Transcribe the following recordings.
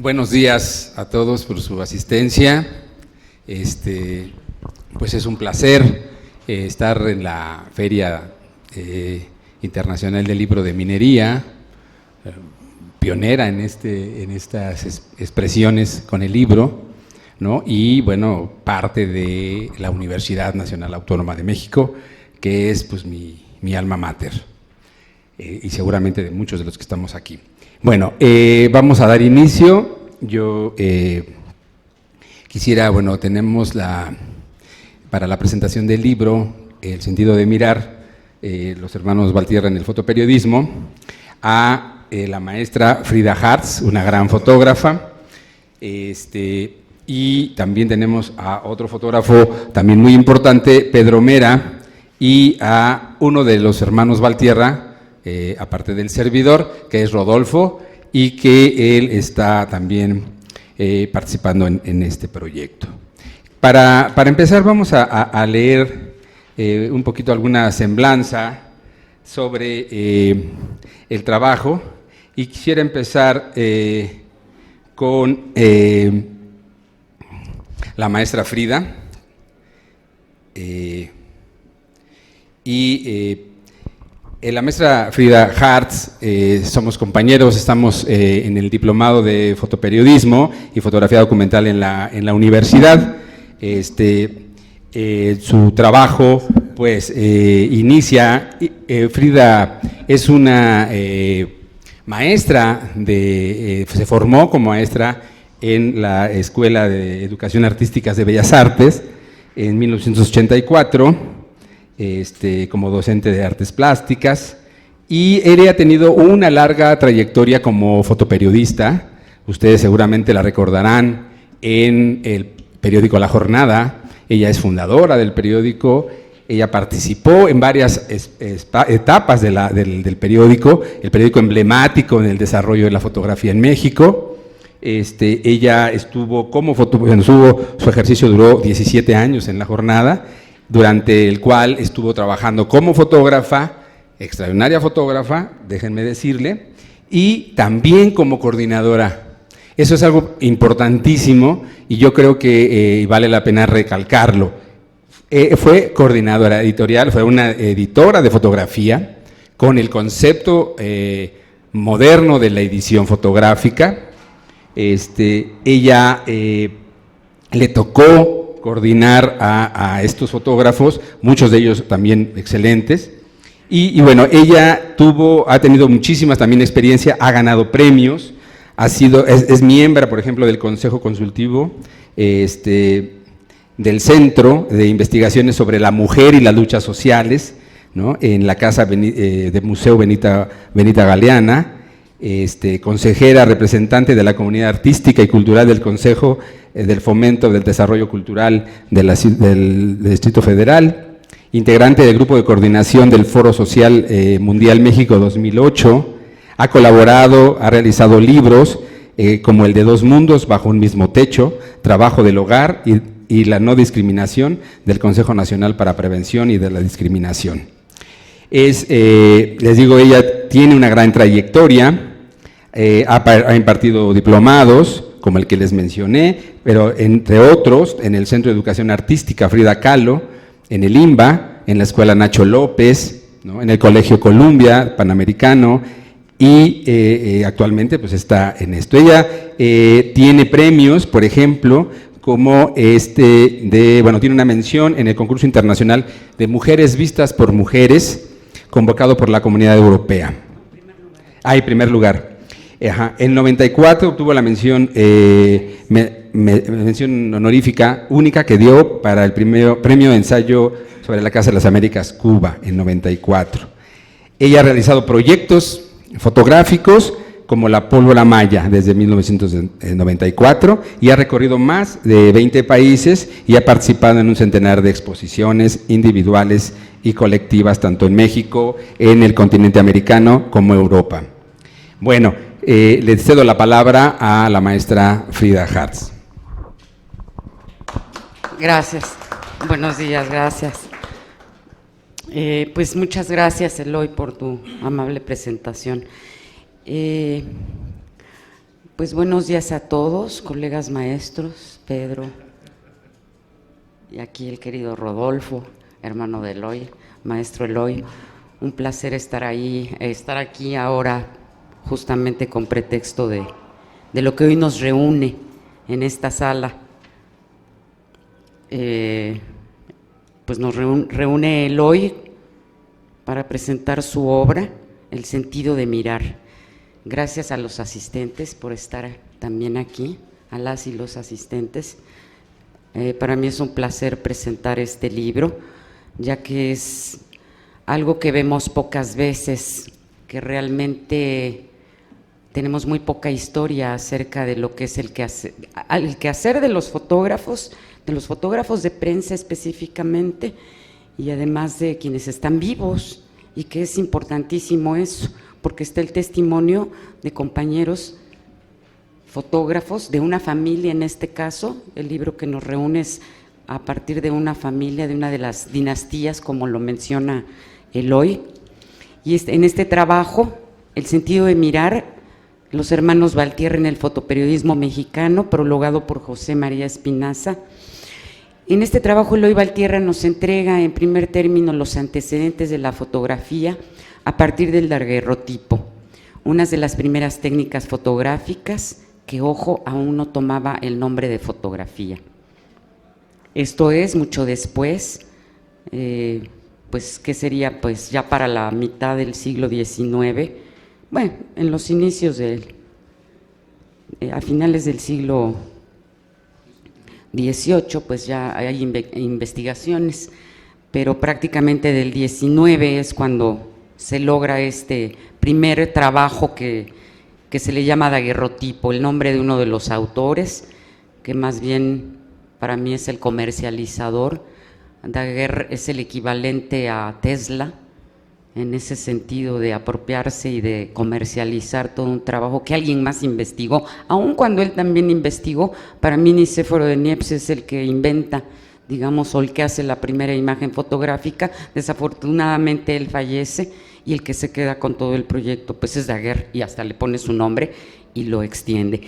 Buenos días a todos por su asistencia. Pues es un placer estar en la Feria Internacional del Libro de Minería, pionera en estas expresiones con el libro, ¿no? Y bueno, parte de la Universidad Nacional Autónoma de México, que es pues mi alma mater, y seguramente de muchos de los que estamos aquí. Bueno, vamos a dar inicio. Yo quisiera, bueno, tenemos para la presentación del libro, El sentido de mirar, los hermanos Valtierra en el fotoperiodismo, a la maestra Frida Hartz, una gran fotógrafa, y también tenemos a otro fotógrafo también muy importante, Pedro Mera, y a uno de los hermanos Valtierra, aparte del servidor, que es Rodolfo, y que él está también participando en este proyecto. Para empezar vamos a leer un poquito alguna semblanza sobre el trabajo, y quisiera empezar con la maestra Frida, la maestra Frida Hartz, somos compañeros, estamos en el diplomado de fotoperiodismo y fotografía documental en la universidad. Su trabajo pues inicia, Frida es una maestra, se formó como maestra en la Escuela de Educación Artísticas de Bellas Artes en 1984, como docente de artes plásticas, y ella ha tenido una larga trayectoria como fotoperiodista. Ustedes seguramente la recordarán en el periódico La Jornada. Ella es fundadora del periódico, ella participó en varias etapas del periódico, el periódico emblemático en el desarrollo de la fotografía en México. Ella estuvo como su ejercicio duró 17 años en La Jornada, durante el cual estuvo trabajando como fotógrafa, extraordinaria fotógrafa, déjenme decirle, y también como coordinadora. Eso es algo importantísimo y yo creo que vale la pena recalcarlo. Fue coordinadora editorial, fue una editora de fotografía con el concepto moderno de la edición fotográfica. Ella le tocó coordinar a estos fotógrafos, muchos de ellos también excelentes, y bueno, ella ha tenido muchísimas también experiencia, ha ganado premios, es miembro, por ejemplo, del Consejo Consultivo del Centro de Investigaciones sobre la Mujer y las Luchas Sociales, ¿no? En la Casa de Museo Benita Galeana, consejera representante de la comunidad artística y cultural del Consejo del Fomento del Desarrollo Cultural del Distrito Federal, integrante del Grupo de Coordinación del Foro Social Mundial México 2008, ha colaborado, ha realizado libros como el de Dos Mundos bajo un mismo techo, Trabajo del Hogar y la no discriminación del Consejo Nacional para Prevención y de la Discriminación. Les digo, ella tiene una gran trayectoria, ha impartido diplomados, como el que les mencioné, pero entre otros, en el Centro de Educación Artística Frida Kahlo, en el IMBA, en la Escuela Nacho López, ¿no? En el Colegio Columbia Panamericano, y actualmente pues está en esto. Ella tiene premios, por ejemplo, como tiene una mención en el concurso internacional de Mujeres Vistas por Mujeres, convocado por la Comunidad Europea. Primer lugar. En 94 obtuvo la mención honorífica única que dio para el premio de ensayo sobre la Casa de las Américas, Cuba, en 94. Ella ha realizado proyectos fotográficos como la pólvora maya desde 1994 y ha recorrido más de 20 países y ha participado en un centenar de exposiciones individuales y colectivas, tanto en México, en el continente americano, como Europa. Bueno, le cedo la palabra a la maestra Frida Hartz. Gracias, buenos días, gracias. Pues muchas gracias, Eloy, por tu amable presentación. Pues buenos días a todos, colegas maestros, Pedro, y aquí el querido Rodolfo, hermano de Eloy, maestro Eloy. Un placer estar aquí ahora, justamente con pretexto de lo que hoy nos reúne en esta sala. Pues nos reúne Eloy para presentar su obra, El sentido de mirar. Gracias a los asistentes por estar también aquí, a las y los asistentes. Para mí es un placer presentar este libro, ya que es algo que vemos pocas veces, que realmente tenemos muy poca historia acerca de lo que es el quehacer de los fotógrafos de prensa específicamente, y además de quienes están vivos, y que es importantísimo eso, porque está el testimonio de compañeros fotógrafos, de una familia en este caso. El libro que nos reúne es a partir de una familia, de una de las dinastías, como lo menciona Eloy. Y en este trabajo, El sentido de mirar, los hermanos Valtierra en el fotoperiodismo mexicano, prologado por José María Espinaza. En este trabajo, Eloy Valtierra nos entrega en primer término los antecedentes de la fotografía a partir del daguerrotipo, una de las primeras técnicas fotográficas que, ojo, aún no tomaba el nombre de fotografía. Esto es mucho después, pues, ¿qué sería? Pues ya para la mitad del siglo XIX, bueno, en los inicios a finales del siglo XVIII, pues ya hay investigaciones, pero prácticamente del XIX es cuando se logra este primer trabajo que se le llama daguerrotipo, el nombre de uno de los autores, que más bien para mí es el comercializador. Daguerre es el equivalente a Tesla, en ese sentido de apropiarse y de comercializar todo un trabajo que alguien más investigó, aun cuando él también investigó. Para mí Nicéforo de Niepce es el que inventa, digamos, o el que hace la primera imagen fotográfica. Desafortunadamente él fallece y el que se queda con todo el proyecto pues es Daguerre, y hasta le pone su nombre y lo extiende.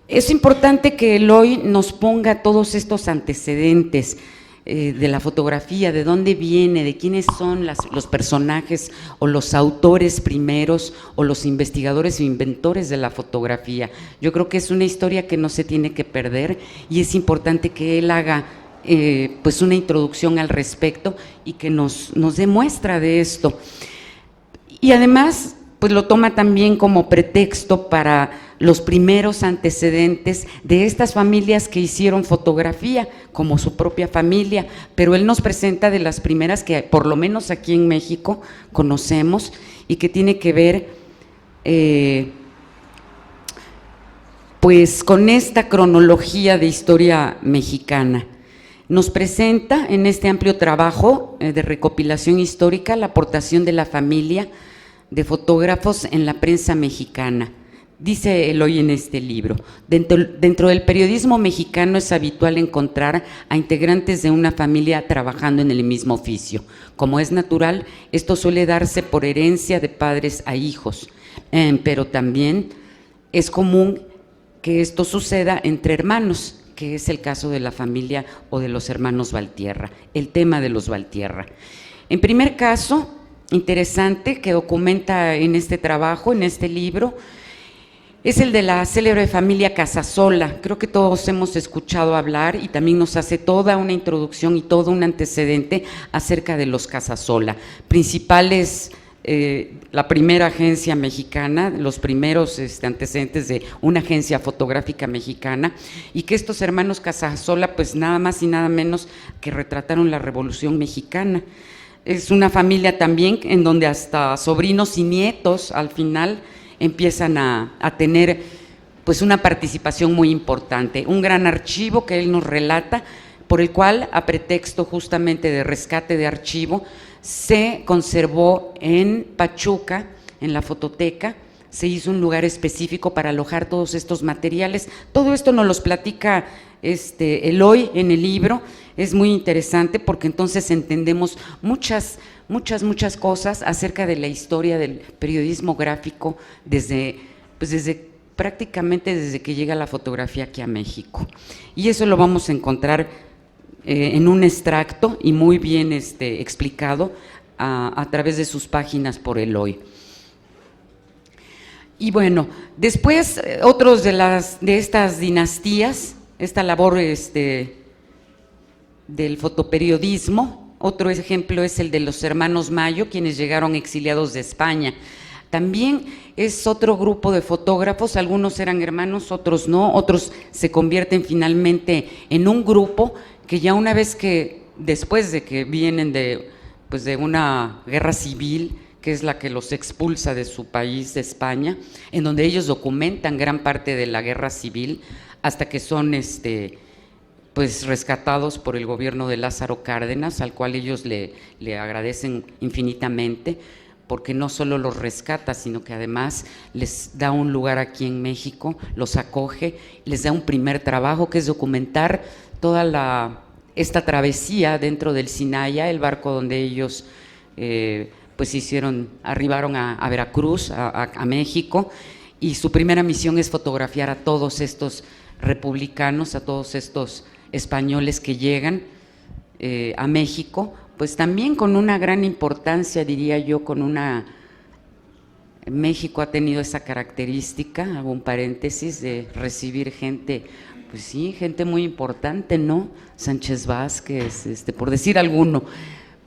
Es importante que Eloy nos ponga todos estos antecedentes de la fotografía, de dónde viene, de quiénes son los personajes o los autores primeros o los investigadores o inventores de la fotografía. Yo creo que es una historia que no se tiene que perder, y es importante que él haga pues una introducción al respecto y que nos dé muestra de esto. Y además pues lo toma también como pretexto para los primeros antecedentes de estas familias que hicieron fotografía, como su propia familia, pero él nos presenta de las primeras que por lo menos aquí en México conocemos, y que tiene que ver pues con esta cronología de historia mexicana. Nos presenta en este amplio trabajo de recopilación histórica la aportación de la familia de fotógrafos en la prensa mexicana. Dice Eloy en este libro: dentro del periodismo mexicano es habitual encontrar a integrantes de una familia trabajando en el mismo oficio. Como es natural, esto suele darse por herencia de padres a hijos, pero también es común que esto suceda entre hermanos, que es el caso de la familia o de los hermanos Valtierra, el tema de los Valtierra. En primer caso, interesante, que documenta en este trabajo, en este libro, es el de la célebre familia Casasola. Creo que todos hemos escuchado hablar, y también nos hace toda una introducción y todo un antecedente acerca de los Casasola, principales, la primera agencia mexicana, los primeros antecedentes de una agencia fotográfica mexicana, y que estos hermanos Casasola pues nada más y nada menos que retrataron la Revolución Mexicana. Es una familia también en donde hasta sobrinos y nietos al final empiezan a tener pues una participación muy importante, un gran archivo que él nos relata, por el cual, a pretexto justamente de rescate de archivo, se conservó en Pachuca, en la fototeca. Se hizo un lugar específico para alojar todos estos materiales. Todo esto nos los platica Eloy en el libro. Es muy interesante porque entonces entendemos muchas cosas acerca de la historia del periodismo gráfico desde prácticamente desde que llega la fotografía aquí a México. Y eso lo vamos a encontrar en un extracto y muy bien explicado a través de sus páginas por Eloy. Y bueno, después otros de estas dinastías, esta labor del fotoperiodismo, otro ejemplo es el de los hermanos Mayo, quienes llegaron exiliados de España. También es otro grupo de fotógrafos, algunos eran hermanos, otros no, otros se convierten finalmente en un grupo que ya una vez que, después de que vienen de una guerra civil, que es la que los expulsa de su país, de España, en donde ellos documentan gran parte de la guerra civil, hasta que son pues rescatados por el gobierno de Lázaro Cárdenas, al cual ellos le agradecen infinitamente, porque no solo los rescata, sino que además les da un lugar aquí en México, los acoge, les da un primer trabajo, que es documentar toda esta travesía dentro del Sinaya, el barco donde ellos pues arribaron a Veracruz, a México, y su primera misión es fotografiar a todos estos republicanos, a todos estos españoles que llegan a México, pues también con una gran importancia, diría yo, México ha tenido esa característica, hago un paréntesis, de recibir gente, pues sí, gente muy importante, ¿no? Sánchez Vázquez, por decir alguno.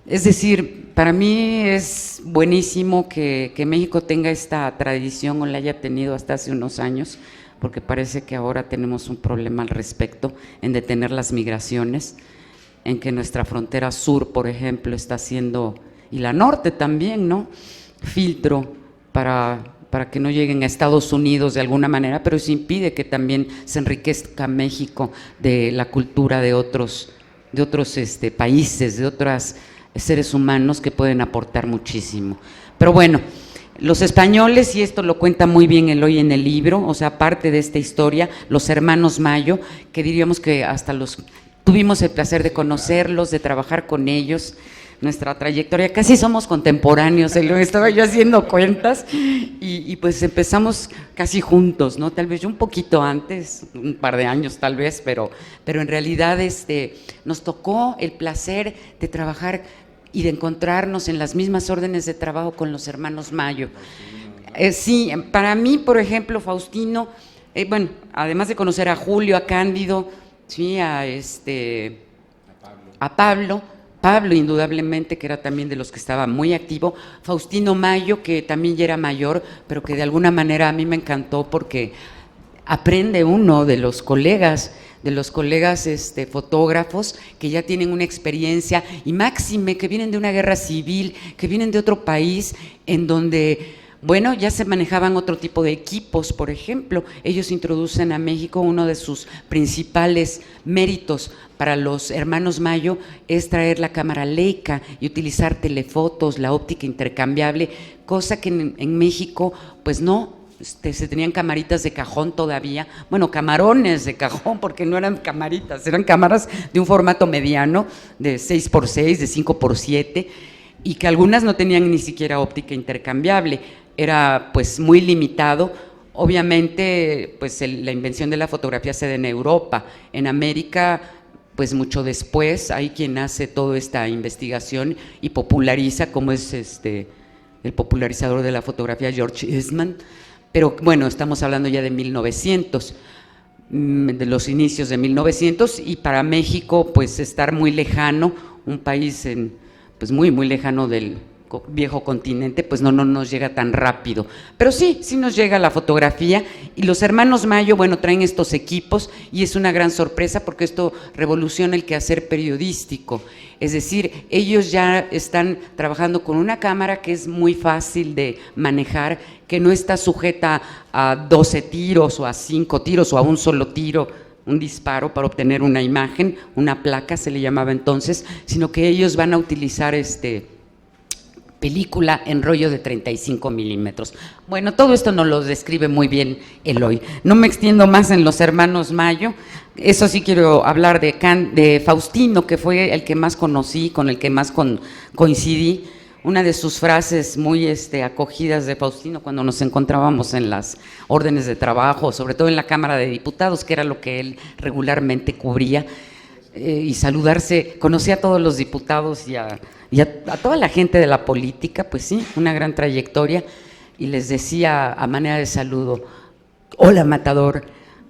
Es decir, para mí es buenísimo que México tenga esta tradición, o la haya tenido hasta hace unos años, porque parece que ahora tenemos un problema al respecto en detener las migraciones, en que nuestra frontera sur, por ejemplo, está siendo, y la norte también, ¿no?, filtro para que no lleguen a Estados Unidos de alguna manera, pero eso impide que también se enriquezca México de la cultura de otros países, de otros seres humanos que pueden aportar muchísimo. Pero bueno, los españoles, y esto lo cuenta muy bien Eloy en el libro, o sea, parte de esta historia, los hermanos Mayo, que diríamos que hasta tuvimos el placer de conocerlos, de trabajar con ellos, nuestra trayectoria, casi somos contemporáneos, estaba yo haciendo cuentas, y pues empezamos casi juntos, ¿no? Tal vez yo un poquito antes, un par de años tal vez, pero en realidad nos tocó el placer de trabajar y de encontrarnos en las mismas órdenes de trabajo con los hermanos Mayo. Sí, para mí, por ejemplo, Faustino, bueno, además de conocer a Julio, a Cándido, sí, a Pablo, indudablemente, que era también de los que estaba muy activo, Faustino Mayo, que también ya era mayor, pero que de alguna manera a mí me encantó porque aprende uno de los colegas fotógrafos que ya tienen una experiencia, y máxime que vienen de una guerra civil, que vienen de otro país en donde, bueno, ya se manejaban otro tipo de equipos. Por ejemplo, ellos introducen a México, uno de sus principales méritos para los hermanos Mayo es traer la cámara Leica y utilizar telefotos, la óptica intercambiable, cosa que en México pues no. Se tenían camaritas de cajón todavía, bueno, camarones de cajón, porque no eran camaritas, eran cámaras de un formato mediano, de 6x6, de 5x7, y que algunas no tenían ni siquiera óptica intercambiable, era pues muy limitado. Obviamente pues la invención de la fotografía se da en Europa, en América pues mucho después hay quien hace toda esta investigación y populariza, como es el popularizador de la fotografía, George Eastman. Pero bueno, estamos hablando ya de 1900, de los inicios de 1900, y para México pues estar muy lejano, un país pues muy muy lejano del viejo continente, pues no nos llega tan rápido, pero sí nos llega la fotografía. Y los hermanos Mayo, bueno, traen estos equipos y es una gran sorpresa porque esto revoluciona el quehacer periodístico, es decir, ellos ya están trabajando con una cámara que es muy fácil de manejar, que no está sujeta a 12 tiros o a 5 tiros o a un solo tiro, un disparo para obtener una imagen, una placa se le llamaba entonces, sino que ellos van a utilizar película en rollo de 35 milímetros. Bueno, todo esto nos lo describe muy bien Eloy. No me extiendo más en los hermanos Mayo. Eso sí quiero hablar de Faustino, que fue el que más conocí, con el que más coincidí. una de sus frases muy acogidas de Faustino cuando nos encontrábamos en las órdenes de trabajo, sobre todo en la Cámara de Diputados, que era lo que él regularmente cubría, y saludarse, conocía a todos los diputados y a toda la gente de la política, pues sí, una gran trayectoria, y les decía a manera de saludo: hola, Matador,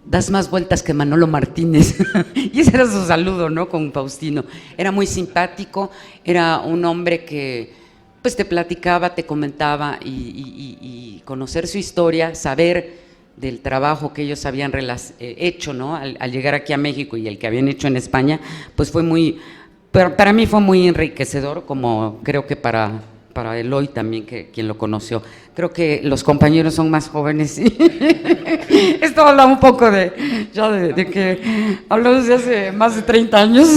das más vueltas que Manolo Martínez. Y ese era su saludo, ¿no?, con Faustino. Era muy simpático, era un hombre que pues te platicaba, te comentaba, y conocer su historia, saber del trabajo que ellos habían hecho, ¿no?, al llegar aquí a México, y el que habían hecho en España, pues fue muy, para mí fue muy enriquecedor, como creo que para Eloy también, quien lo conoció. Creo que los compañeros son más jóvenes. Esto habla un poco de que hablamos de hace más de 30 años.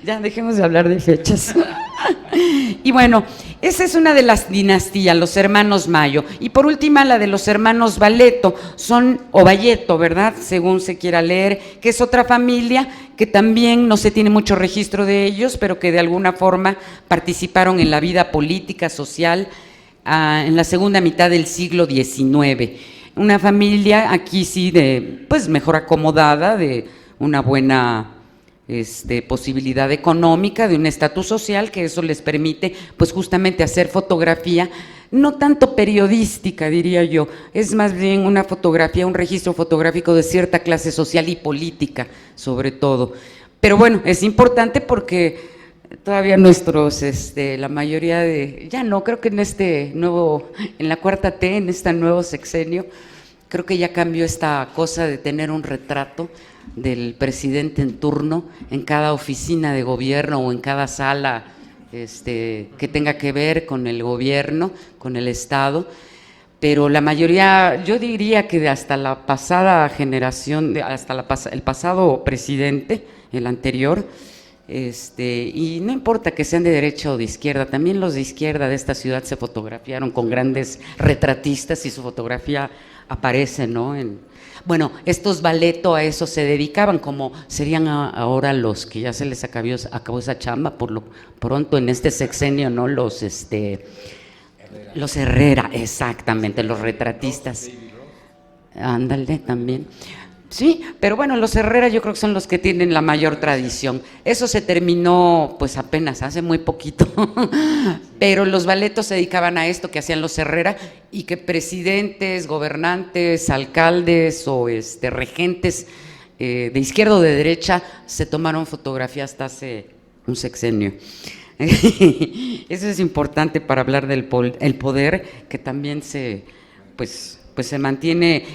Ya dejemos de hablar de fechas. Y bueno, esa es una de las dinastías, los hermanos Mayo. Y por última, la de los hermanos Valleto, o Valleto, ¿verdad?, según se quiera leer, que es otra familia que también no se tiene mucho registro de ellos, pero que de alguna forma participaron en la vida política, social, en la segunda mitad del siglo XIX. Una familia aquí sí pues mejor acomodada, de una buena posibilidad económica, de un estatus social, que eso les permite pues justamente hacer fotografía, no tanto periodística, diría yo, es más bien una fotografía, un registro fotográfico de cierta clase social y política, sobre todo. Pero bueno, es importante porque todavía la mayoría ya no, creo que en la cuarta T, en este nuevo sexenio, creo que ya cambió esta cosa de tener un retrato del presidente en turno en cada oficina de gobierno o en cada sala que tenga que ver con el gobierno, con el Estado. Pero la mayoría, yo diría que hasta la pasada generación, el pasado presidente, el anterior, y no importa que sean de derecha o de izquierda, también los de izquierda de esta ciudad se fotografiaron con grandes retratistas y su fotografía aparece, ¿no? Bueno, estos Valleto a eso se dedicaban, como serían ahora los que ya se les acabó esa chamba por lo pronto en este sexenio, ¿no? Los Herrera, exactamente, los retratistas. Ándale, también. Sí, pero bueno, los Herrera yo creo que son los que tienen la mayor tradición. Eso se terminó pues apenas hace muy poquito, pero los Valletos se dedicaban a esto que hacían los Herrera, y que presidentes, gobernantes, alcaldes o regentes de izquierda o de derecha se tomaron fotografía hasta hace un sexenio. Eso es importante para hablar del poder, que también se mantiene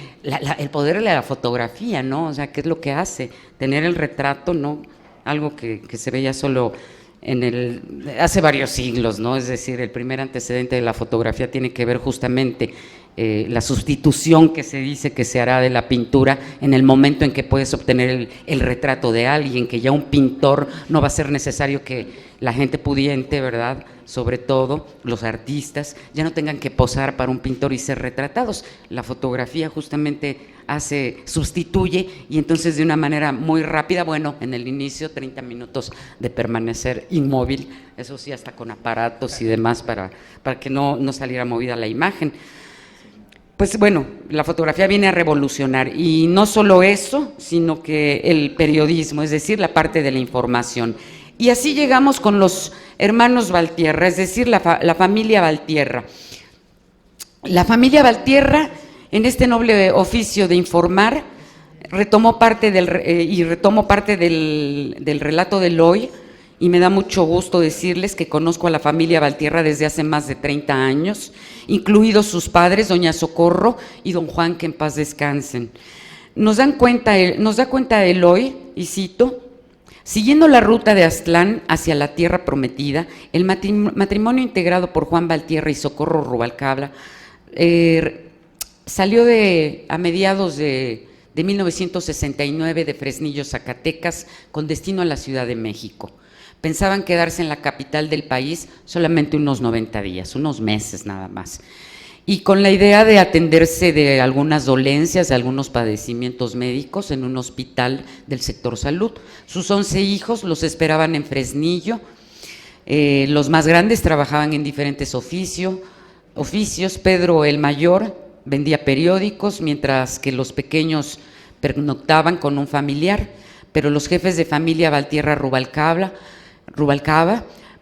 el poder de la fotografía, ¿no? O sea, ¿qué es lo que hace? Tener el retrato, ¿no? Algo que se veía solo hace varios siglos, ¿no? Es decir, el primer antecedente de la fotografía tiene que ver justamente la sustitución que se dice que se hará de la pintura en el momento en que puedes obtener el retrato de alguien, que ya un pintor no va a ser necesario que la gente pudiente, ¿verdad?, sobre todo los artistas, ya no tengan que posar para un pintor y ser retratados. La fotografía justamente sustituye, y entonces de una manera muy rápida, bueno, en el inicio 30 minutos de permanecer inmóvil, eso sí, hasta con aparatos y demás para que no saliera movida la imagen. Pues bueno, la fotografía viene a revolucionar, y no solo eso, sino que el periodismo, es decir, la parte de la información. Y así llegamos con los hermanos Valtierra, es decir, la familia Valtierra. La familia Valtierra, en este noble oficio de informar, retomo parte del relato de Eloy, y me da mucho gusto decirles que conozco a la familia Valtierra desde hace más de 30 años, incluidos sus padres, doña Socorro y don Juan, que en paz descansen. Nos da cuenta Eloy, y cito: siguiendo la ruta de Aztlán hacia la tierra prometida, el matrimonio integrado por Juan Valtierra y Socorro Rubalcaba salió a mediados de 1969 de Fresnillo, Zacatecas, con destino a la Ciudad de México. Pensaban quedarse en la capital del país solamente unos 90 días, unos meses nada más, y con la idea de atenderse de algunas dolencias, de algunos padecimientos médicos en un hospital del sector salud. Sus 11 hijos los esperaban en Fresnillo. Los más grandes trabajaban en diferentes oficios. Pedro el mayor vendía periódicos, mientras que los pequeños pernoctaban con un familiar, pero los jefes de familia Valtierra Rubalcaba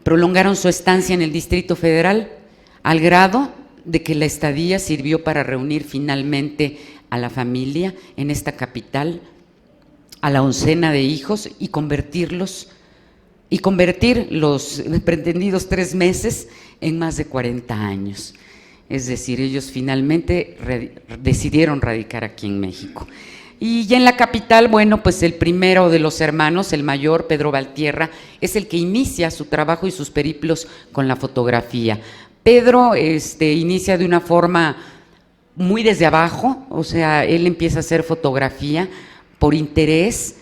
prolongaron su estancia en el Distrito Federal al grado de que la estadía sirvió para reunir finalmente a la familia en esta capital, a la oncena de hijos, y convertir los pretendidos 3 meses en más de 40 años. Es decir, ellos finalmente decidieron radicar aquí en México. Y ya en la capital, bueno, pues el primero de los hermanos, el mayor, Pedro Valtierra, es el que inicia su trabajo y sus periplos con la fotografía. Pedro inicia de una forma muy desde abajo, o sea, él empieza a hacer fotografía por interés,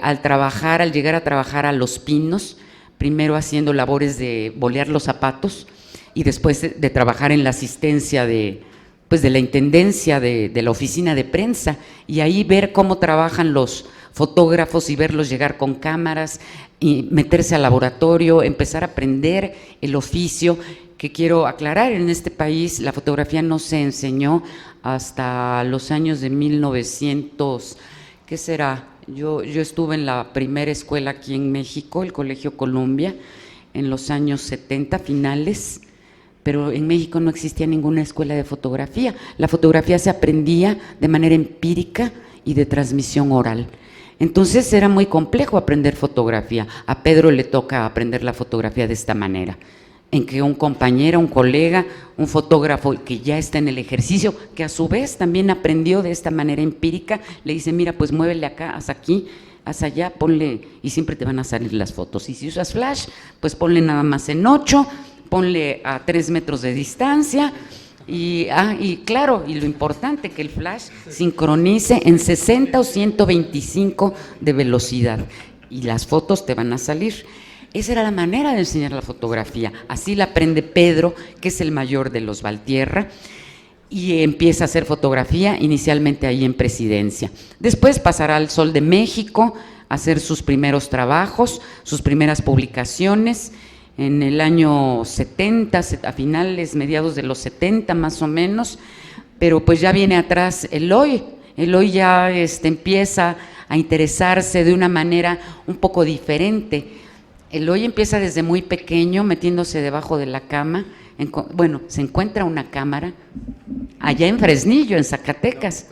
al llegar a trabajar a Los Pinos, primero haciendo labores de bolear los zapatos y después de trabajar en la asistencia de la intendencia de la oficina de prensa, y ahí ver cómo trabajan los fotógrafos y verlos llegar con cámaras y meterse al laboratorio, empezar a aprender el oficio, que quiero aclarar, en este país la fotografía no se enseñó hasta los años de 1900, ¿qué será? Yo estuve en la primera escuela aquí en México, el Colegio Columbia, en los años 70 finales, pero en México no existía ninguna escuela de fotografía. La fotografía se aprendía de manera empírica y de transmisión oral. Entonces era muy complejo aprender fotografía. A Pedro le toca aprender la fotografía de esta manera, en que un compañero, un colega, un fotógrafo que ya está en el ejercicio, que a su vez también aprendió de esta manera empírica, le dice, mira, pues muévele acá, haz aquí, haz allá, ponle, y siempre te van a salir las fotos. Y si usas flash, pues ponle nada más en 8, ponle a 3 metros de distancia, y claro, y lo importante, que el flash sincronice en 60 o 125 de velocidad, y las fotos te van a salir. Esa era la manera de enseñar la fotografía. Así la aprende Pedro, que es el mayor de los Valtierra, y empieza a hacer fotografía inicialmente ahí en Presidencia. Después pasará al Sol de México a hacer sus primeros trabajos, sus primeras publicaciones, en el año 70, a finales, mediados de los 70 más o menos, pero pues ya viene atrás Eloy ya empieza a interesarse de una manera un poco diferente. Eloy empieza desde muy pequeño metiéndose debajo de la cama, se encuentra una cámara allá en Fresnillo, en Zacatecas.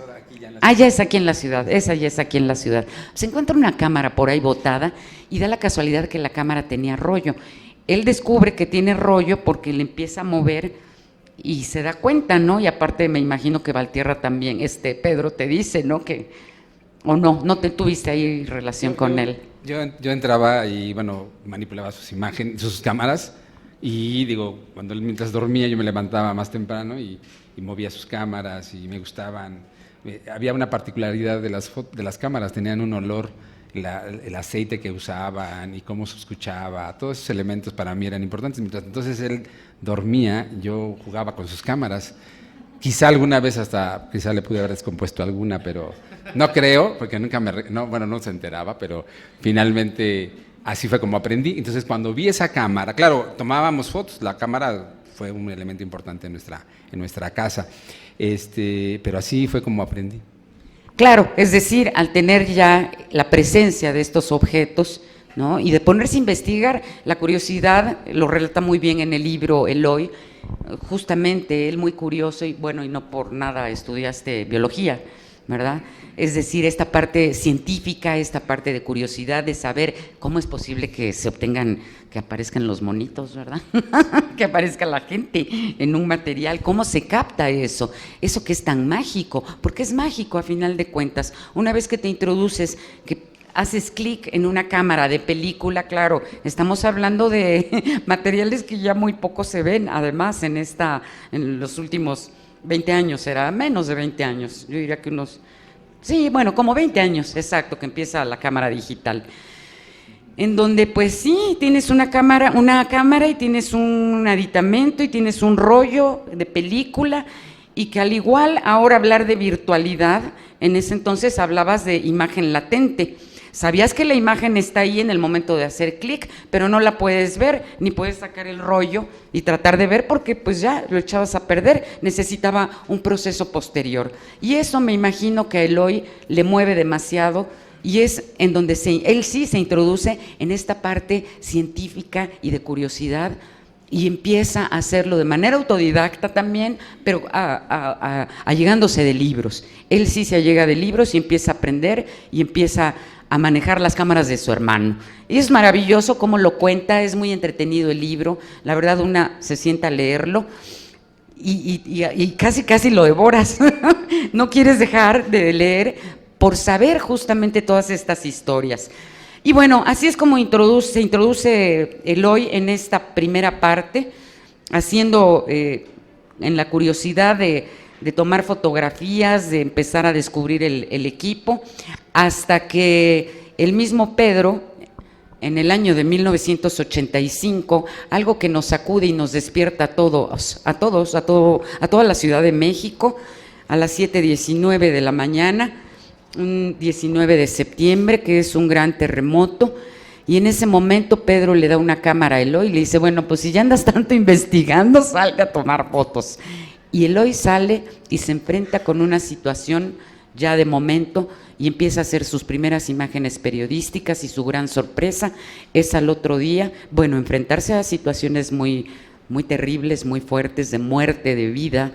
Ya es aquí en la ciudad, esa ya es aquí en la ciudad. Se encuentra una cámara por ahí botada y da la casualidad que la cámara tenía rollo. Él descubre que tiene rollo porque le empieza a mover y se da cuenta, ¿no? Y aparte me imagino que Valtierra también, Pedro te dice, ¿no? Que, o no te tuviste ahí relación con él. Yo entraba y, manipulaba sus imágenes, sus cámaras, y cuando él mientras dormía yo me levantaba más temprano y movía sus cámaras y me gustaban. Había una particularidad de las cámaras, tenían un olor, el aceite que usaban y cómo se escuchaba, todos esos elementos para mí eran importantes. Mientras entonces él dormía, yo jugaba con sus cámaras. Quizá alguna vez quizá le pude haber descompuesto alguna, pero no creo, porque nunca no se enteraba, pero finalmente así fue como aprendí. Entonces cuando vi esa cámara, claro, tomábamos fotos, la cámara fue un elemento importante en nuestra casa, pero así fue como aprendí. Claro, es decir, al tener ya la presencia de estos objetos, ¿no? Y de ponerse a investigar, la curiosidad lo relata muy bien en el libro Eloy, justamente él muy curioso y no por nada estudiaste biología, ¿verdad? Es decir, esta parte científica, esta parte de curiosidad, de saber cómo es posible que se obtengan, que aparezcan los monitos, ¿verdad? Que aparezca la gente en un material, cómo se capta eso que es tan mágico, porque es mágico a final de cuentas. Una vez que te introduces, que haces clic en una cámara de película, claro, estamos hablando de materiales que ya muy poco se ven, además en los últimos 20 años, será menos de 20 años, yo diría que como 20 años, exacto, que empieza la cámara digital, en donde pues sí, tienes una cámara y tienes un aditamento y tienes un rollo de película, y que al igual ahora hablar de virtualidad, en ese entonces hablabas de imagen latente. Sabías que la imagen está ahí en el momento de hacer clic, pero no la puedes ver, ni puedes sacar el rollo y tratar de ver porque pues ya lo echabas a perder, necesitaba un proceso posterior. Y eso me imagino que a Eloy le mueve demasiado y es en donde él sí se introduce en esta parte científica y de curiosidad y empieza a hacerlo de manera autodidacta también, pero allegándose de libros. Él sí se allega de libros y empieza a aprender y empieza a manejar las cámaras de su hermano. Y es maravilloso cómo lo cuenta, es muy entretenido el libro, la verdad una se sienta a leerlo y casi lo devoras, no quieres dejar de leer por saber justamente todas estas historias. Y bueno, así es como se introduce Eloy en esta primera parte, haciendo en la curiosidad de tomar fotografías, de empezar a descubrir el equipo, hasta que el mismo Pedro, en el año de 1985, algo que nos sacude y nos despierta a toda la Ciudad de México, a las 7:19 de la mañana, un 19 de septiembre, que es un gran terremoto, y en ese momento Pedro le da una cámara a Eloy y le dice, bueno, pues si ya andas tanto investigando, salga a tomar fotos. Y Eloy sale y se enfrenta con una situación ya de momento y empieza a hacer sus primeras imágenes periodísticas, y su gran sorpresa es al otro día, bueno, enfrentarse a situaciones muy, muy terribles, muy fuertes, de muerte, de vida,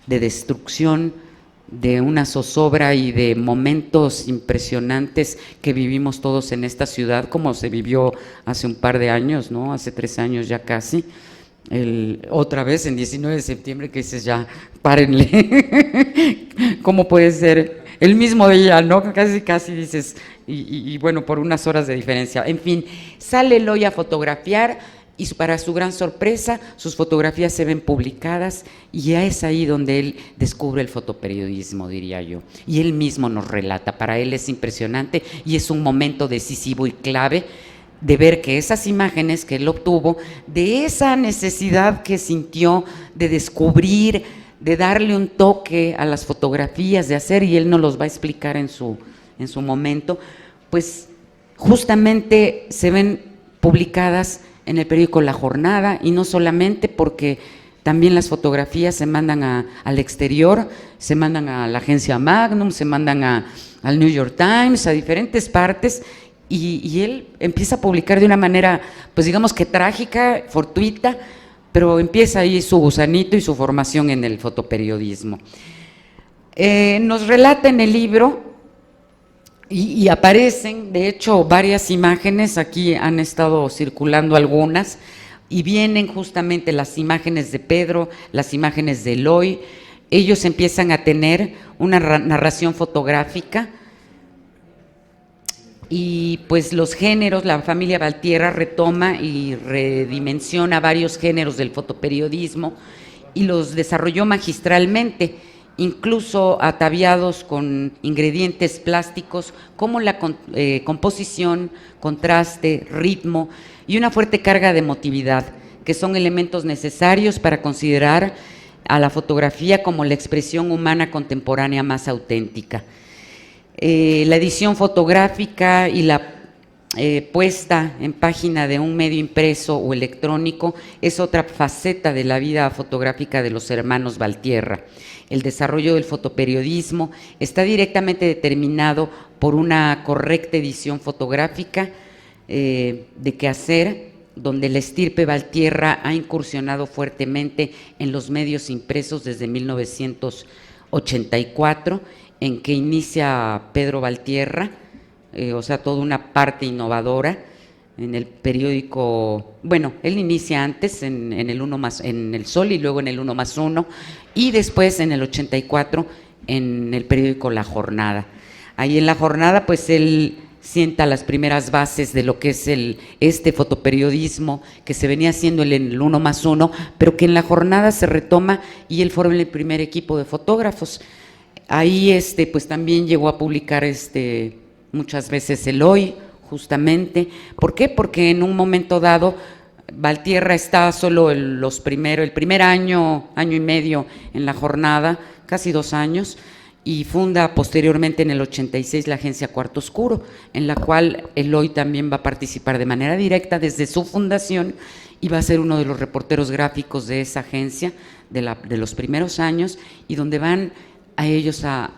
de destrucción, de una zozobra y de momentos impresionantes que vivimos todos en esta ciudad, como se vivió hace un par de años, ¿no? Hace 3 años ya casi, otra vez en 19 de septiembre, que dices ya, párenle, ¿cómo puede ser el mismo día, no? Casi dices, y bueno, por unas horas de diferencia. En fin, sale Eloy a fotografiar, y para su gran sorpresa, sus fotografías se ven publicadas, y ya es ahí donde él descubre el fotoperiodismo, diría yo. Y él mismo nos relata, para él es impresionante y es un momento decisivo y clave de ver que esas imágenes que él obtuvo, de esa necesidad que sintió de descubrir, de darle un toque a las fotografías, de hacer, y él nos los va a explicar en su momento, pues justamente se ven publicadas en el periódico La Jornada, y no solamente porque también las fotografías se mandan al exterior, se mandan a la agencia Magnum, se mandan al New York Times, a diferentes partes, y él empieza a publicar de una manera, pues digamos que trágica, fortuita, pero empieza ahí su gusanito y su formación en el fotoperiodismo. Nos relata en el libro, y aparecen, de hecho, varias imágenes, aquí han estado circulando algunas, y vienen justamente las imágenes de Pedro, las imágenes de Eloy. Ellos empiezan a tener una narración fotográfica, y pues los géneros, la familia Valtierra retoma y redimensiona varios géneros del fotoperiodismo y los desarrolló magistralmente, incluso ataviados con ingredientes plásticos como la composición, contraste, ritmo y una fuerte carga de emotividad, que son elementos necesarios para considerar a la fotografía como la expresión humana contemporánea más auténtica. La edición fotográfica y la puesta en página de un medio impreso o electrónico es otra faceta de la vida fotográfica de los hermanos Valtierra. El desarrollo del fotoperiodismo está directamente determinado por una correcta edición fotográfica de quehacer, donde la estirpe Valtierra ha incursionado fuertemente en los medios impresos desde 1984, en que inicia Pedro Valtierra, o sea, toda una parte innovadora en el periódico. Bueno, él inicia antes en el Sol, y luego en el 1+1, y después en el 84 en el periódico La Jornada. Ahí en La Jornada pues él sienta las primeras bases de lo que es este fotoperiodismo que se venía haciendo en el 1+1, pero que en La Jornada se retoma, y él forma el primer equipo de fotógrafos. Ahí pues también llegó a publicar muchas veces Eloy, justamente. ¿Por qué? Porque en un momento dado Valtierra está solo el primer año y medio en La Jornada, casi 2 años, y funda posteriormente en el 86 la agencia Cuarto Oscuro, en la cual Eloy también va a participar de manera directa desde su fundación y va a ser uno de los reporteros gráficos de esa agencia de los primeros años, y donde van a ellos a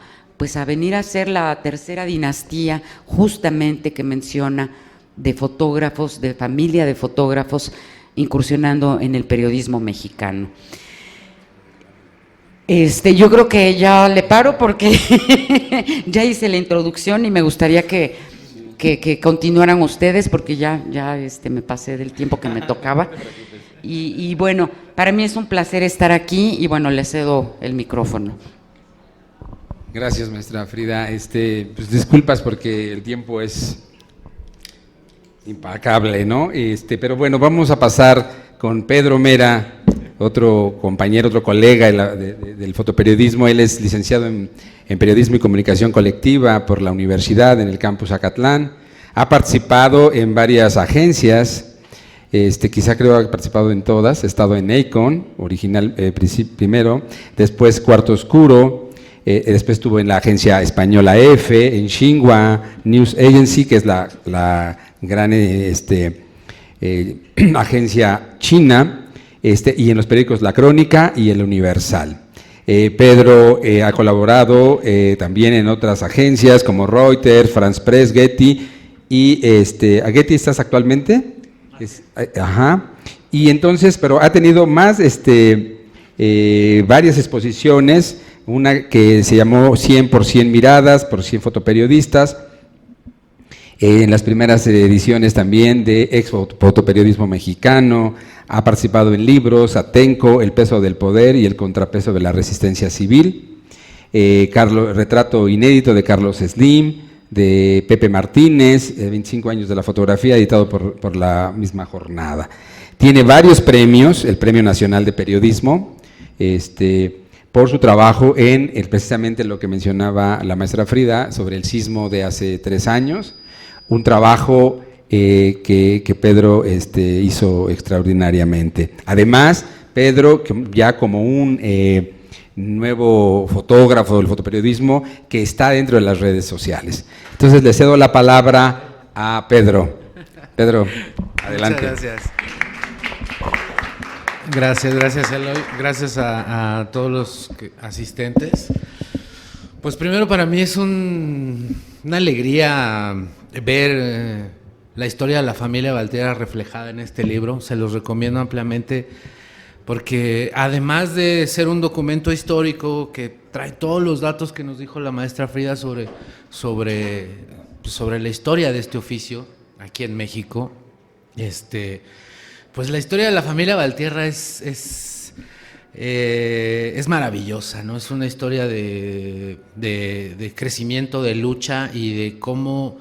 venir a ser la tercera dinastía justamente que menciona de fotógrafos, de familia de fotógrafos incursionando en el periodismo mexicano. Yo creo que ya le paro porque ya hice la introducción y me gustaría que continuaran ustedes porque ya me pasé del tiempo que me tocaba. Y bueno, para mí es un placer estar aquí y bueno, le cedo el micrófono. Gracias, maestra Frida. Pues disculpas porque el tiempo es impecable, ¿no? Pero bueno, vamos a pasar con Pedro Mera, otro compañero, otro colega del fotoperiodismo. Él es licenciado en Periodismo y Comunicación Colectiva por la universidad en el campus Acatlán. Ha participado en varias agencias, quizá creo que ha participado en todas. Ha estado en Acon, original primero, después Cuarto Oscuro, después estuvo en la agencia española EFE, en Xinhua News Agency, que es la gran agencia china, y en los periódicos La Crónica y El Universal. Pedro ha colaborado también en otras agencias como Reuters, France Press, Getty, y ¿a Getty estás actualmente? Ajá. Y entonces, pero ha tenido más, varias exposiciones, una que se llamó 100 por 100 miradas, por 100 fotoperiodistas, en las primeras ediciones también de Ex Fotoperiodismo Mexicano. Ha participado en libros, Atenco, El peso del poder y el contrapeso de la resistencia civil, retrato inédito de Carlos Slim, de Pepe Martínez, 25 años de la fotografía, editado por la misma jornada. Tiene varios premios, el Premio Nacional de Periodismo, por su trabajo en precisamente lo que mencionaba la maestra Frida sobre el sismo de hace 3 años, un trabajo que Pedro hizo extraordinariamente. Además, Pedro, ya como un nuevo fotógrafo del fotoperiodismo que está dentro de las redes sociales. Entonces le cedo la palabra a Pedro. Pedro, adelante. Muchas gracias. Gracias Eloy, gracias a todos los asistentes. Pues primero para mí es una alegría ver la historia de la familia Valtierra reflejada en este libro. Se los recomiendo ampliamente porque además de ser un documento histórico que trae todos los datos que nos dijo la maestra Frida sobre la historia de este oficio aquí en México, pues la historia de la familia Valtierra es maravillosa, ¿no? Es una historia de crecimiento, de lucha y de cómo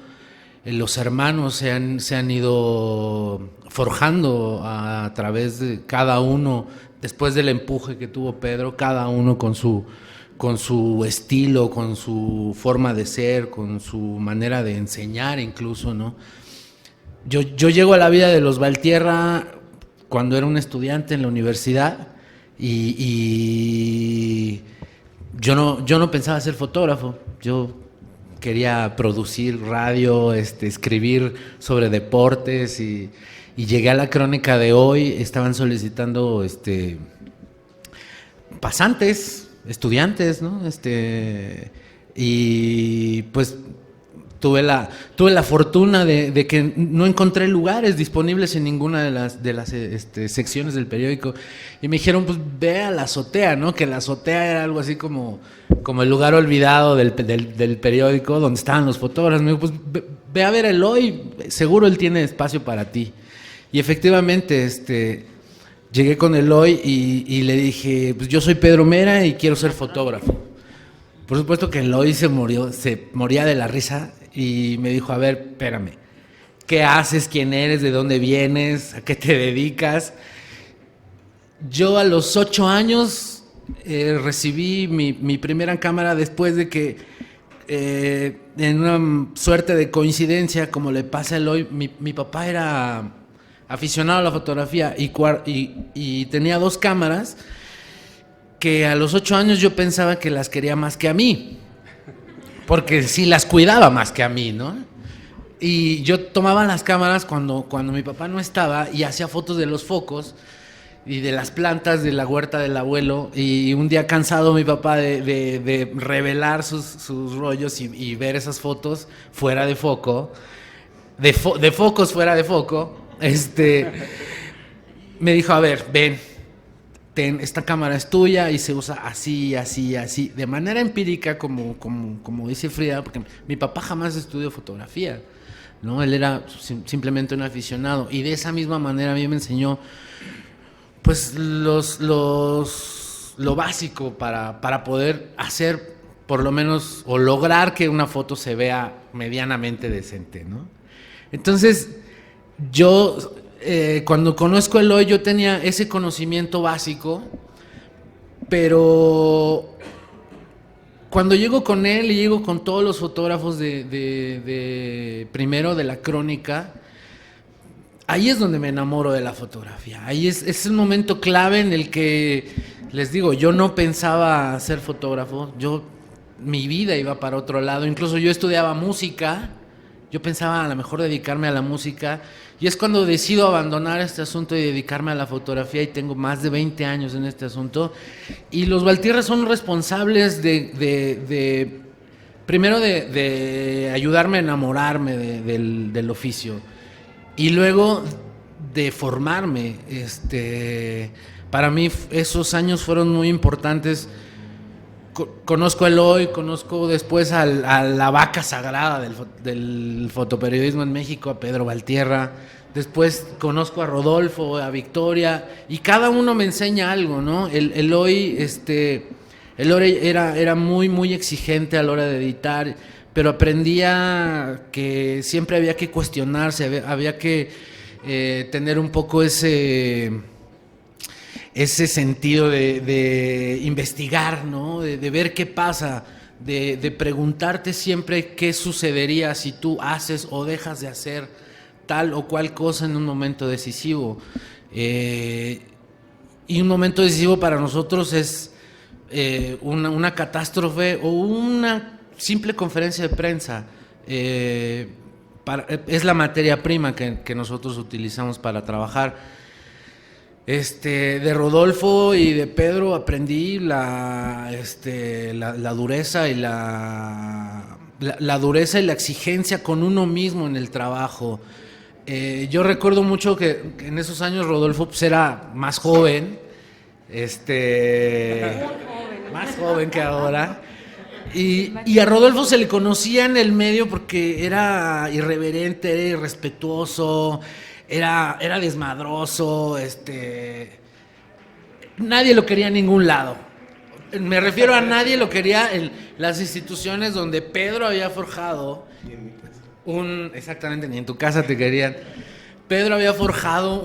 los hermanos se han ido forjando a través de cada uno, después del empuje que tuvo Pedro, cada uno con su estilo, con su forma de ser, con su manera de enseñar incluso, ¿no? Yo llego a la vida de los Valtierra cuando era un estudiante en la universidad y yo no pensaba ser fotógrafo. Yo quería producir radio, escribir sobre deportes y llegué a La Crónica de Hoy. Estaban solicitando pasantes, estudiantes, ¿no? Y pues tuve la fortuna de que no encontré lugares disponibles en ninguna de las secciones del periódico y me dijeron, pues ve a la azotea, ¿no? Que la azotea era algo así como el lugar olvidado del periódico donde estaban los fotógrafos. Me dijo, pues ve a ver a Eloy, seguro él tiene espacio para ti. Y efectivamente llegué con Eloy y le dije, pues yo soy Pedro Mera y quiero ser fotógrafo. Por supuesto que Eloy se moría de la risa y me dijo, a ver, espérame, ¿qué haces? ¿Quién eres? ¿De dónde vienes? ¿A qué te dedicas? Yo a los 8 años recibí mi primera cámara después de que, en una suerte de coincidencia, como le pasa a Eloy, mi papá era aficionado a la fotografía y tenía 2 cámaras que a los 8 años yo pensaba que las quería más que a mí. porque sí las cuidaba más que a mí, ¿no? Y yo tomaba las cámaras cuando mi papá no estaba y hacía fotos de los focos y de las plantas de la huerta del abuelo. Y un día cansado mi papá de revelar sus rollos y ver esas fotos fuera de foco, de focos fuera de foco, me dijo, a ver, ven, esta cámara es tuya y se usa así, así, así, de manera empírica, como dice Frida, porque mi papá jamás estudió fotografía, ¿no? Él era simplemente un aficionado, y de esa misma manera a mí me enseñó pues lo básico para poder hacer por lo menos, o lograr que una foto se vea medianamente decente, ¿no? Entonces, yo cuando conozco a Eloy, yo tenía ese conocimiento básico, pero cuando llego con él y llego con todos los fotógrafos primero de la crónica, ahí es donde me enamoro de la fotografía. Ahí es el momento clave en el que, les digo, yo no pensaba ser fotógrafo, mi vida iba para otro lado. Incluso yo estudiaba música, yo pensaba a lo mejor dedicarme a la música, y es cuando decido abandonar este asunto y dedicarme a la fotografía, y tengo más de 20 años en este asunto. Y los Valtierra son responsables primero de ayudarme a enamorarme del oficio, y luego de formarme. Para mí esos años fueron muy importantes. Conozco a Eloy, conozco después a la vaca sagrada del fotoperiodismo en México, a Pedro Valtierra. Después conozco a Rodolfo, a Victoria, y cada uno me enseña algo, ¿no? Eloy era muy, muy exigente a la hora de editar, pero aprendía que siempre había que cuestionarse, había que tener un poco ese sentido de investigar, ¿no? De ver qué pasa, de preguntarte siempre qué sucedería si tú haces o dejas de hacer tal o cual cosa en un momento decisivo. Y un momento decisivo para nosotros es una catástrofe o una simple conferencia de prensa. Es la materia prima que nosotros utilizamos para trabajar. De Rodolfo y de Pedro aprendí la dureza y la dureza y la exigencia con uno mismo en el trabajo. Yo recuerdo mucho que en esos años Rodolfo pues, era más joven, más joven que ahora. Y a Rodolfo se le conocía en el medio porque era irreverente, era irrespetuoso, era desmadroso, nadie lo quería en ningún lado. Me refiero a nadie lo quería en las instituciones donde Pedro había forjado exactamente, ni en tu casa te querían. Pedro había forjado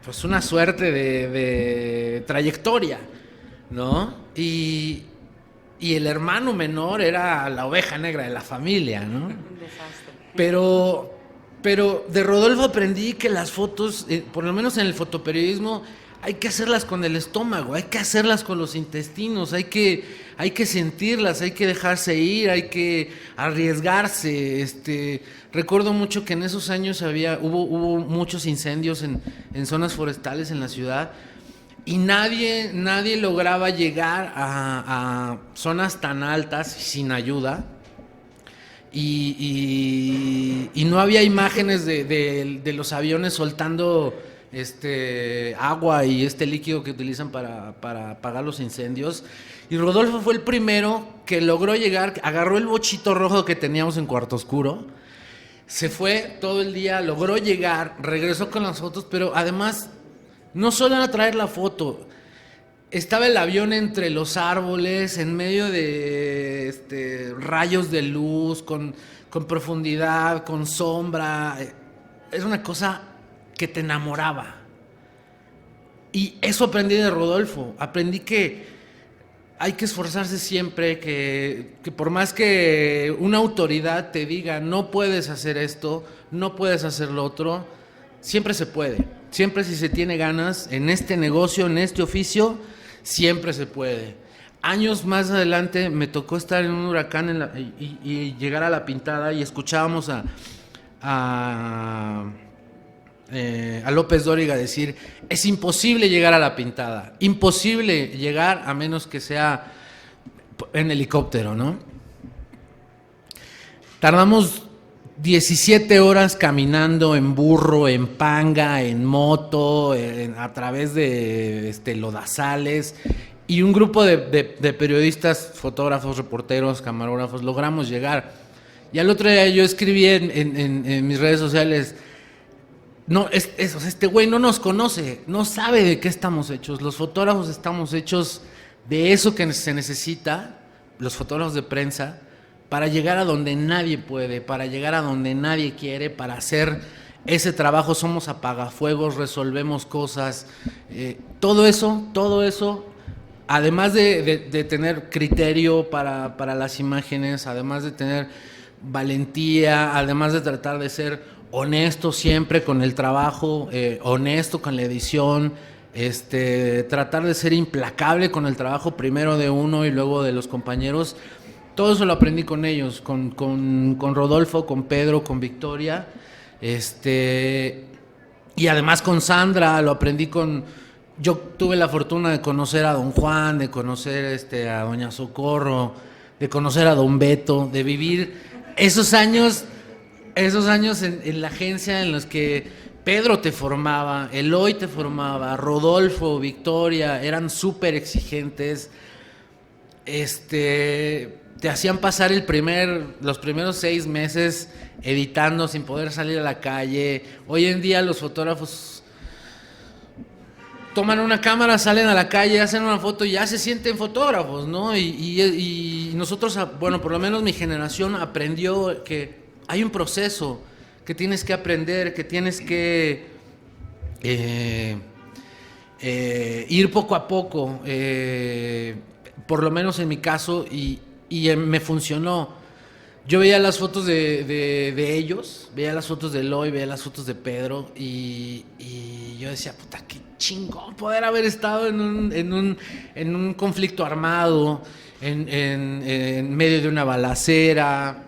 pues una suerte de trayectoria, ¿no? Y el hermano menor era la oveja negra de la familia, ¿no? Un desastre. Pero de Rodolfo aprendí que las fotos, por lo menos en el fotoperiodismo, hay que hacerlas con el estómago, hay que hacerlas con los intestinos, hay que sentirlas, hay que dejarse ir, hay que arriesgarse. Recuerdo mucho que en esos años hubo muchos incendios en zonas forestales en la ciudad, y nadie lograba llegar a zonas tan altas sin ayuda. Y no había imágenes de los aviones soltando agua y líquido que utilizan para apagar los incendios. Y Rodolfo fue el primero que logró llegar, agarró el bochito rojo que teníamos en Cuarto Oscuro, se fue todo el día, logró llegar, regresó con las fotos, pero además no solo era traer la foto. Estaba el avión entre los árboles, en medio de rayos de luz, con profundidad, con sombra. Es una cosa que te enamoraba. Y eso aprendí de Rodolfo. Aprendí que hay que esforzarse siempre, que por más que una autoridad te diga no puedes hacer esto, no puedes hacer lo otro, siempre se puede. Siempre, si se tiene ganas en este negocio, en este oficio, siempre se puede. Años más adelante me tocó estar en un huracán y llegar a La Pintada y escuchábamos a López Dóriga decir: es imposible llegar a La Pintada, imposible llegar a menos que sea en helicóptero, ¿no? Tardamos 17 horas caminando en burro, en panga, en moto, a través de lodazales, y un grupo de periodistas, fotógrafos, reporteros, camarógrafos, logramos llegar. Y al otro día yo escribí en mis redes sociales: no, este güey no nos conoce, no sabe de qué estamos hechos. Los fotógrafos estamos hechos de eso que se necesita, los fotógrafos de prensa, para llegar a donde nadie puede, para llegar a donde nadie quiere, para hacer ese trabajo. Somos apagafuegos, resolvemos cosas, todo eso, además de tener criterio para las imágenes, además de tener valentía, además de tratar de ser honesto siempre con el trabajo, honesto con la edición, tratar de ser implacable con el trabajo, primero de uno y luego de los compañeros. Todo eso lo aprendí con ellos, con Rodolfo, con Pedro, con Victoria, y además con Sandra lo aprendí yo tuve la fortuna de conocer a Don Juan, de conocer a Doña Socorro, de conocer a Don Beto, de vivir esos años en la agencia en los que Pedro te formaba, Eloy te formaba, Rodolfo, Victoria, eran súper exigentes, te hacían pasar los primeros 6 meses editando sin poder salir a la calle. Hoy en día los fotógrafos toman una cámara, salen a la calle, hacen una foto y ya se sienten fotógrafos, ¿no? Y nosotros, bueno, por lo menos mi generación aprendió que hay un proceso que tienes que aprender, que tienes que ir poco a poco, por lo menos en mi caso, y me funcionó. Yo veía las fotos de ellos, veía las fotos de Eloy, veía las fotos de Pedro, y yo decía: puta, qué chingón poder haber estado en un conflicto armado, en medio de una balacera,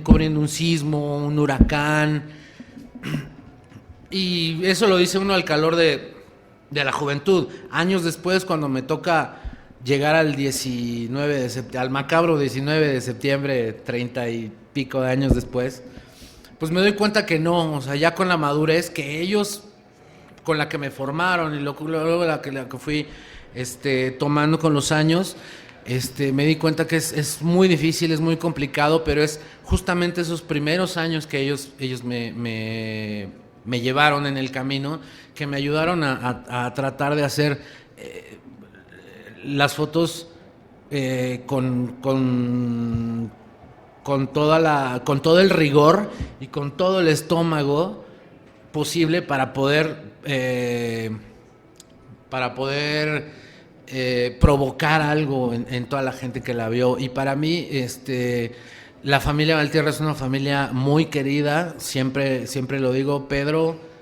cubriendo un sismo, un huracán. Y eso lo dice uno al calor de la juventud. Años después, cuando me toca llegar al al macabro 19 de septiembre, 30 y pico de años después, pues me doy cuenta que no, o sea, ya con la madurez que ellos, con la que me formaron y luego la que fui tomando con los años, me di cuenta que es muy difícil, es muy complicado, pero es justamente esos primeros años que ellos me llevaron en el camino, que me ayudaron a tratar de hacer las fotos con todo el rigor y con todo el estómago posible para poder provocar algo en toda la gente que la vio. Y para mí, la familia Valtierra es una familia muy querida, siempre lo digo. Pedro,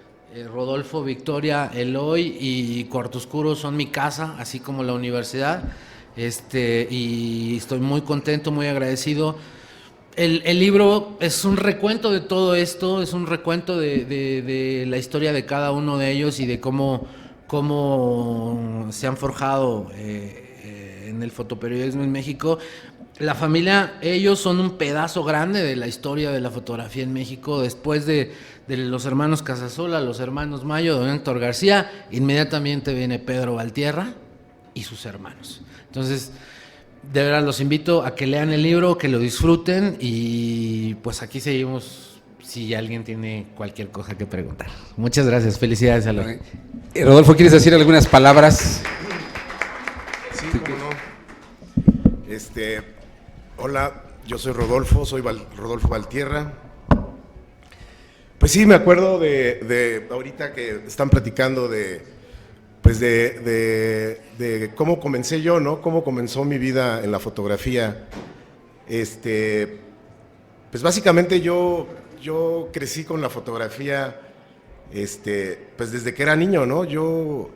Rodolfo, Victoria, Eloy y Cuarto Oscuro son mi casa, así como la universidad, y estoy muy contento, muy agradecido. El libro es un recuento de todo esto, es un recuento de la historia de cada uno de ellos y de cómo se han forjado en el fotoperiodismo en México. La familia, ellos son un pedazo grande de la historia de la fotografía en México. Después de los hermanos Casasola, los hermanos Mayo, don Héctor García, inmediatamente viene Pedro Valtierra y sus hermanos. Entonces, de verdad los invito a que lean el libro, que lo disfruten, y pues aquí seguimos si alguien tiene cualquier cosa que preguntar. Muchas gracias, felicidades a los... Rodolfo, ¿quieres decir algunas palabras? Sí, cómo no. Hola, yo soy Rodolfo, Rodolfo Valtierra. Pues sí, me acuerdo de ahorita que están platicando de cómo comencé yo, ¿no? Cómo comenzó mi vida en la fotografía. Pues básicamente yo crecí con la fotografía, pues desde que era niño, ¿no? Yo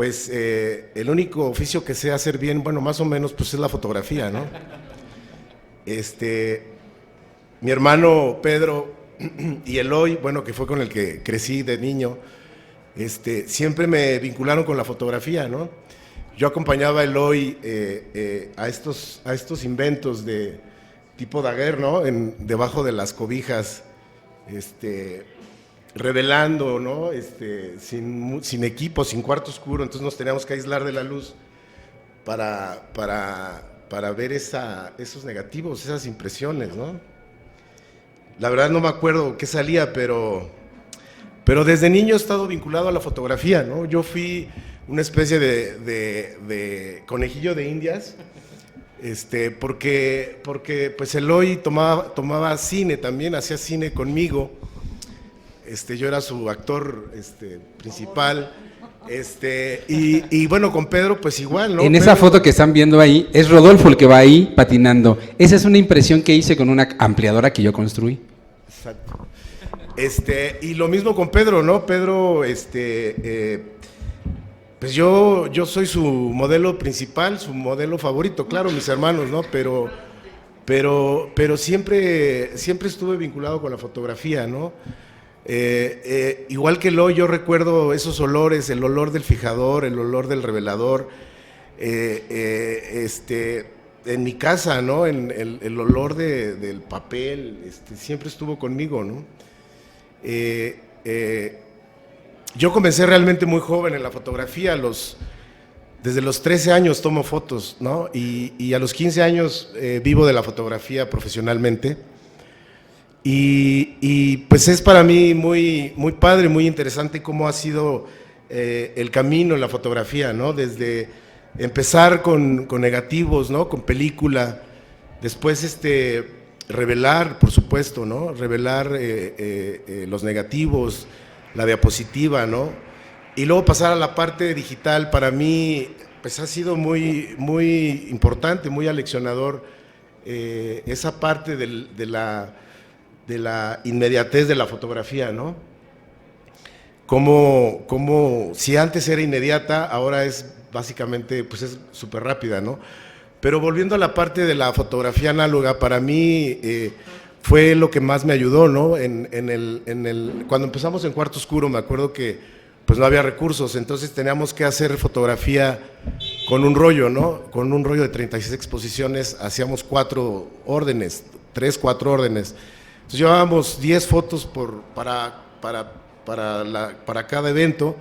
pues el único oficio que sé hacer bien, bueno, más o menos, pues es la fotografía, ¿no? Mi hermano Pedro y Eloy, bueno, que fue con el que crecí de niño, siempre me vincularon con la fotografía, ¿no? Yo acompañaba a Eloy a estos inventos de tipo Daguerre, ¿no? Debajo de las cobijas, revelando, ¿no? Sin equipo, sin cuarto oscuro, entonces nos teníamos que aislar de la luz para ver esos negativos, esas impresiones, ¿no? La verdad no me acuerdo qué salía, pero desde niño he estado vinculado a la fotografía, ¿no? Yo fui una especie de conejillo de indias, porque pues Eloy tomaba cine también, hacía cine conmigo. Yo era su actor principal, y bueno, con Pedro pues igual, ¿no? En esa foto que están viendo ahí, es Rodolfo el que va ahí patinando. Esa es una impresión que hice con una ampliadora que yo construí. Exacto. Y lo mismo con Pedro, ¿no? Pedro, pues yo soy su modelo principal, su modelo favorito, claro, mis hermanos, ¿no? Pero siempre estuve vinculado con la fotografía, ¿no? Igual que yo recuerdo esos olores, el olor del fijador, el olor del revelador, en mi casa, ¿no? El olor del papel, siempre estuvo conmigo, ¿no? Yo comencé realmente muy joven en la fotografía, desde los 13 años tomo fotos, ¿no? Y a los 15 años vivo de la fotografía profesionalmente. Y pues es para mí muy, muy padre, muy interesante cómo ha sido el camino en la fotografía, ¿no? Desde empezar con negativos, ¿no? Con película, después revelar, por supuesto, ¿no? Revelar los negativos, la diapositiva, ¿no? Y luego pasar a la parte digital, para mí pues ha sido muy, muy importante, muy aleccionador esa parte de la inmediatez de la fotografía, ¿no? Como si antes era inmediata, ahora es básicamente, pues es súper rápida, ¿no? Pero volviendo a la parte de la fotografía análoga, para mí fue lo que más me ayudó, ¿no? Cuando empezamos en Cuarto Oscuro, me acuerdo que pues no había recursos, entonces teníamos que hacer fotografía con un rollo, ¿no? Con un rollo de 36 exposiciones, hacíamos 4 órdenes, 3, 4 órdenes. Entonces llevábamos 10 fotos para cada evento,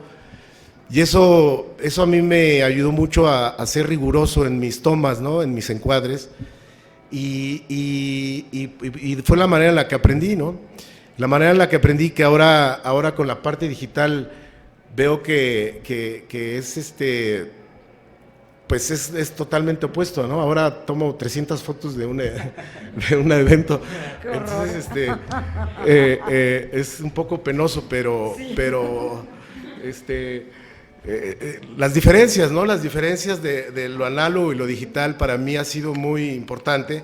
y eso a mí me ayudó mucho a ser riguroso en mis tomas, ¿no? En mis encuadres, y fue la manera en la que aprendí, ¿no? La manera en la que aprendí, que ahora con la parte digital veo que es pues es totalmente opuesto, ¿no? Ahora tomo 300 fotos de un evento. Entonces, es un poco penoso, pero las diferencias, ¿no? Las diferencias de lo análogo y lo digital para mí ha sido muy importante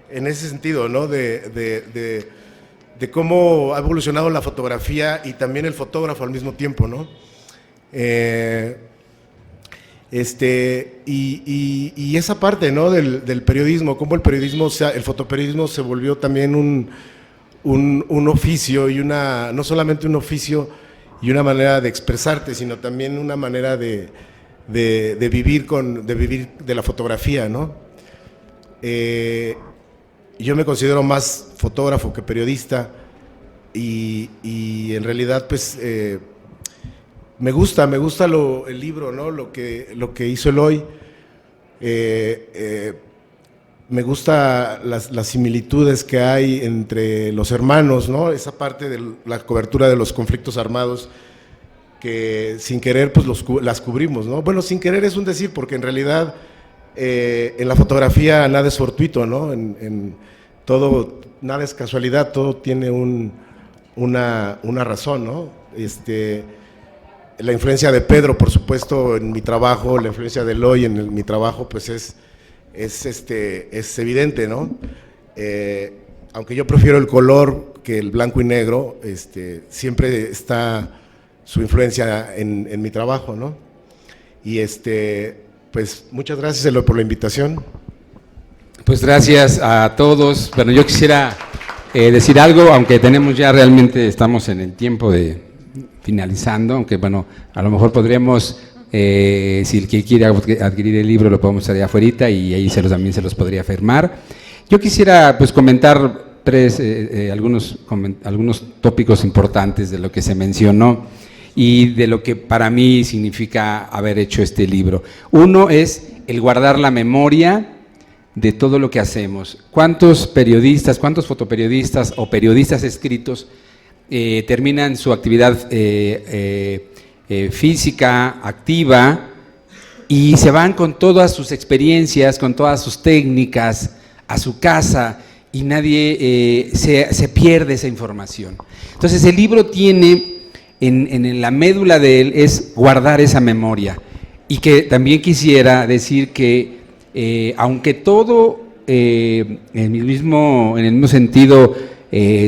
en ese sentido, ¿no? De cómo ha evolucionado la fotografía y también el fotógrafo al mismo tiempo, ¿no? Y esa parte, ¿no? del periodismo, cómo el fotoperiodismo se volvió también un oficio, y no solamente un oficio y una manera de expresarte, sino también una manera de vivir de la fotografía, ¿no? Yo me considero más fotógrafo que periodista, y en realidad pues me gusta el libro, ¿no? Lo que hizo Eloy. Me gusta las similitudes que hay entre los hermanos, ¿no? Esa parte de la cobertura de los conflictos armados, que sin querer pues las cubrimos, ¿no? Bueno, sin querer es un decir, porque en realidad en la fotografía nada es fortuito, ¿no? En todo, nada es casualidad, todo tiene una razón, ¿no? La influencia de Pedro, por supuesto, en mi trabajo, la influencia de Eloy en mi trabajo, pues es evidente, ¿no? Aunque yo prefiero el color que el blanco y negro, siempre está su influencia en mi trabajo, ¿no? Y pues muchas gracias, Eloy, por la invitación. Pues gracias a todos. Bueno, yo quisiera decir algo, aunque estamos en el tiempo de finalizando, aunque bueno, a lo mejor podríamos, si el que quiera adquirir el libro lo podemos hacer allá afuera y ahí también se los podría firmar. Yo quisiera pues comentar algunos tópicos importantes de lo que se mencionó y de lo que para mí significa haber hecho este libro. Uno es el guardar la memoria de todo lo que hacemos. ¿Cuántos periodistas, cuántos fotoperiodistas o periodistas escritos terminan su actividad física, activa, y se van con todas sus experiencias, con todas sus técnicas a su casa y nadie se pierde esa información? Entonces el libro tiene en la médula de él es guardar esa memoria, y que también quisiera decir que aunque todo en el mismo sentido,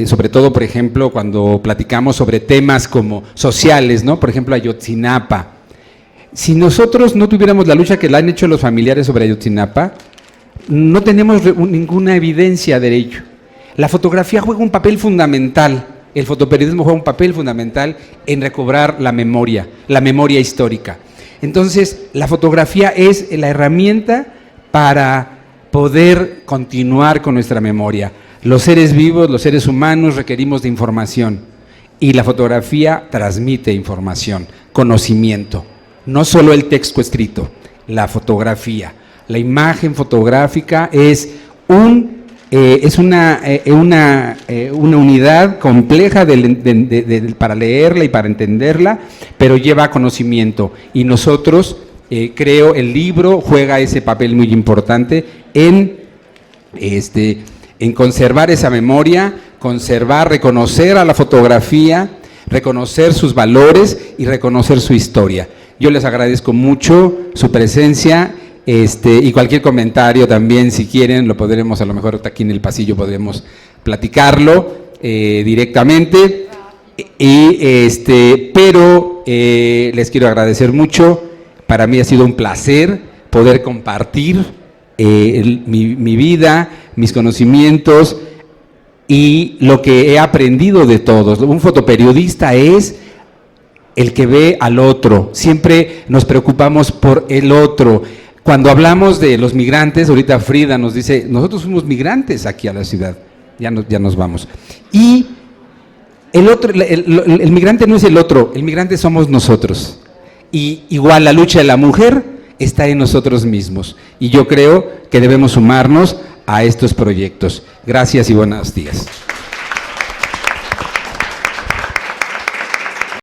sobre todo, por ejemplo, cuando platicamos sobre temas como sociales, ¿no? Por ejemplo, Ayotzinapa. Si nosotros no tuviéramos la lucha que la han hecho los familiares sobre Ayotzinapa, no tenemos ninguna evidencia de ello. La fotografía juega un papel fundamental, el fotoperiodismo juega un papel fundamental en recobrar la memoria histórica. Entonces, la fotografía es la herramienta para poder continuar con nuestra memoria. Los seres vivos, los seres humanos requerimos de información, y la fotografía transmite información, conocimiento, no solo el texto escrito, la fotografía. La imagen fotográfica es una unidad compleja para leerla y para entenderla, pero lleva conocimiento, y nosotros creo el libro juega ese papel muy importante en conservar esa memoria, reconocer a la fotografía, reconocer sus valores y reconocer su historia. Yo les agradezco mucho su presencia, y cualquier comentario también, si quieren, lo podremos, a lo mejor aquí en el pasillo podremos platicarlo directamente, pero les quiero agradecer mucho. Para mí ha sido un placer poder compartir mi vida, mis conocimientos y lo que he aprendido de todos. Un fotoperiodista es el que ve al otro, siempre nos preocupamos por el otro. Cuando hablamos de los migrantes, ahorita Frida nos dice, nosotros fuimos migrantes aquí a la ciudad, ya nos vamos. Y el migrante no es el otro, el migrante somos nosotros. Y igual la lucha de la mujer está en nosotros mismos, y yo creo que debemos sumarnos a estos proyectos. Gracias y buenos días.